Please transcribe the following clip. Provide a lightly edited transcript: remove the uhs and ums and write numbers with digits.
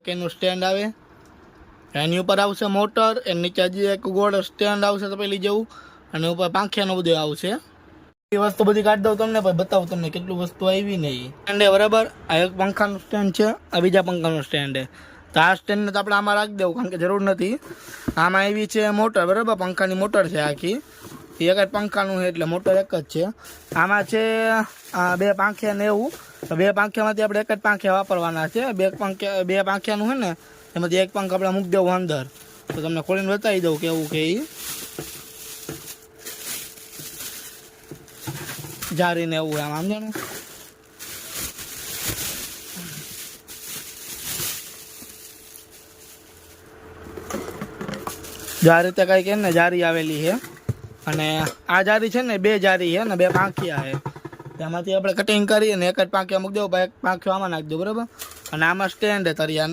પાંખીનું stand આવે, એની ઉપર આવશે મોટર, એની નીચે હજી એક ગોળ સ્ટેન્ડ આવશે તપેલી જેવું, અને ઉપર પાંખિયાનું બધું આવશે. એ વસ્તુ બધી કાઢી દઉં તમને, પછી બતાવું તમને કેટલું વસ્તુ આવી નહીં. સ્ટેન્ડ બરાબર, આ એક પંખાનું સ્ટેન્ડ છે, આ બીજા પંખાનું સ્ટેન્ડ છે. તો આ સ્ટેન્ડને તો આપણે આમાં રાખી દેવું, કારણ કે જરૂર નથી. આમાં આવી છે મોટર, બરાબર, પંખાની મોટર છે આખી. એક જ પંખાનું છે એટલે મોટર એક જ છે. આમાં છે બે પાંખિયા ને એવું. તો બે પાંખિયામાંથી આપણે એક જ પાંખિયા વાપરવાના છે. બે પાંખિયાનું છે ને, એમાંથી એક પંખ આપણે મૂકી દેવું અંદર. તો તમને ખોલીને બતાવી દઉં કેવું કે એ જારીને એવું આમ સમજાણું. જો આ રીતે કઈ કે ને જારી આવેલી છે, અને આ જારી છે ને બે જારી છે ને બે પાંખિયા છે. તેમાંથી આપણે કટિંગ કરી અને એક જ પાંખિયા મૂકી દેવું, એક પાંખિયો આમાં નાખી દો, બરાબર. અને આમાં સ્ટેન્ડ છે તરિયાનું.